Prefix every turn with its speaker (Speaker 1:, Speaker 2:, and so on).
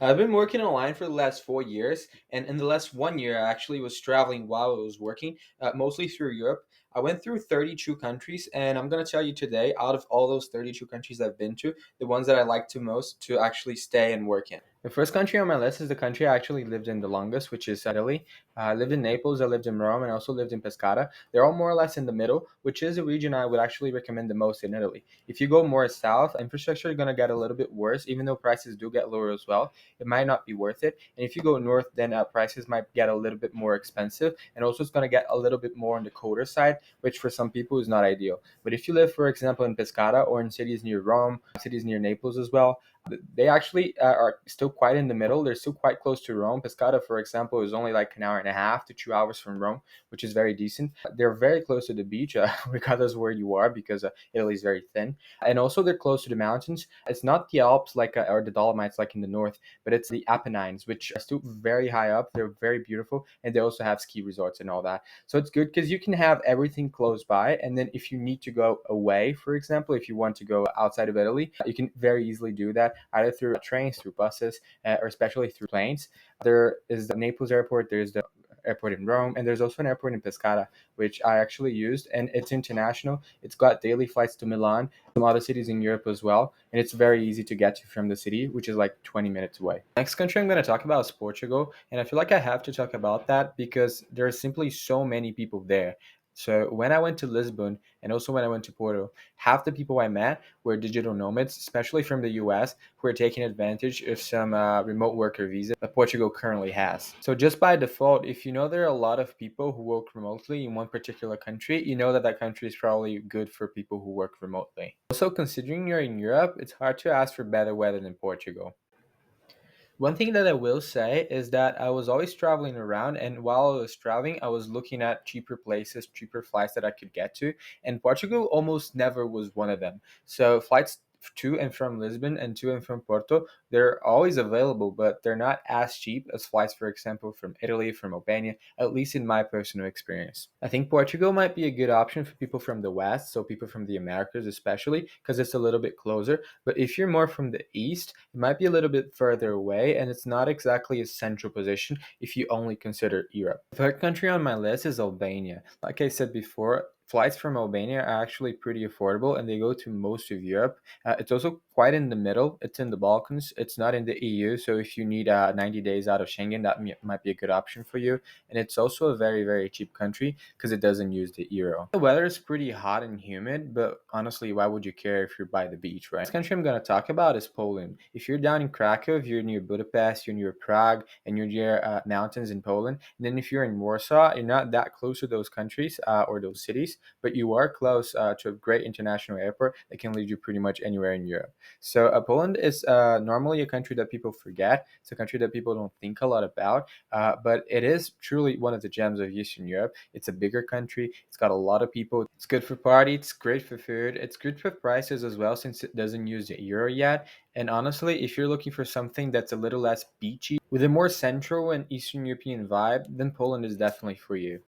Speaker 1: I've been working online for the last 4 years, and in the last 1 year, I actually was traveling while I was working, mostly through Europe. I went through 32 countries, and I'm going to tell you today, out of all those 32 countries I've been to, the ones that I like to most to actually stay and work in. The first country on my list is the country I actually lived in the longest, which is Italy. I lived in Naples, I lived in Rome, and I also lived in Pescara. They're all more or less in the middle, which is a region I would actually recommend the most in Italy. If you go more south, infrastructure is going to get a little bit worse, even though prices do get lower as well. It might not be worth it. And if you go north, then prices might get a little bit more expensive, and also it's going to get a little bit more on the colder side, which for some people is not ideal. But if you live, for example, in Pescara or in cities near Rome, cities near Naples as well, they actually are still quite in the middle. They're still quite close to Rome. Pescara, for example, is only like an hour and a half to 2 hours from Rome, which is very decent. They're very close to the beach, regardless of where you are, because Italy is very thin. And also, they're close to the mountains. It's not the Alps like or the Dolomites like in the north, but it's the Apennines, which are still very high up. They're very beautiful, and they also have ski resorts and all that. So it's good because you can have everything close by, and then if you need to go away, for example, if you want to go outside of Italy, you can very easily do that either through trains, through buses, or especially through planes. There is the Naples airport. There's the airport in Rome, and there's also an airport in Pescara, which I actually used, and it's international. It's got daily flights to Milan, some other cities in Europe as well, and it's very easy to get to from the city, which is like 20 minutes away. Next country I'm going to talk about is Portugal, and I feel like I have to talk about that because there are simply so many people there. So when I went to Lisbon and also when I went to Porto, half the people I met were digital nomads, especially from the US, who are taking advantage of some remote worker visa that Portugal currently has. So just by default, if you know there are a lot of people who work remotely in one particular country, you know that that country is probably good for people who work remotely. Also, considering you're in Europe, it's hard to ask for better weather than Portugal. One thing that I will say is that I was always traveling around, and while I was traveling, I was looking at cheaper places, cheaper flights that I could get to, and Portugal almost never was one of them. So flights to and from Lisbon and to and from Porto, they're always available, but they're not as cheap as flights, for example, from Italy, from Albania, at least in my personal experience. I think Portugal might be a good option for people from the West, so people from the Americas especially, because it's a little bit closer. But if you're more from the East, it might be a little bit further away, and it's not exactly a central position if you only consider Europe. The third country on my list is Albania. Like I said before, flights from Albania are actually pretty affordable and they go to most of Europe. It's also quite in the middle. It's in the Balkans. It's not in the EU. So if you need 90 days out of Schengen, that might be a good option for you. And it's also a very, very cheap country because it doesn't use the euro. The weather is pretty hot and humid, but honestly, why would you care if you're by the beach, right? Next country I'm going to talk about is Poland. If you're down in Krakow, you're near Budapest, you're near Prague, and you're near mountains in Poland. And then if you're in Warsaw, you're not that close to those countries or those cities, but you are close to a great international airport that can lead you pretty much anywhere in Europe. So Poland is normally a country that people forget. It's a country that people don't think a lot about, but it is truly one of the gems of Eastern Europe. It's a bigger country. It's got a lot of people. It's good for party. It's great for food. It's good for prices as well since it doesn't use the euro yet. And honestly, if you're looking for something that's a little less beachy with a more central and Eastern European vibe, then Poland is definitely for you.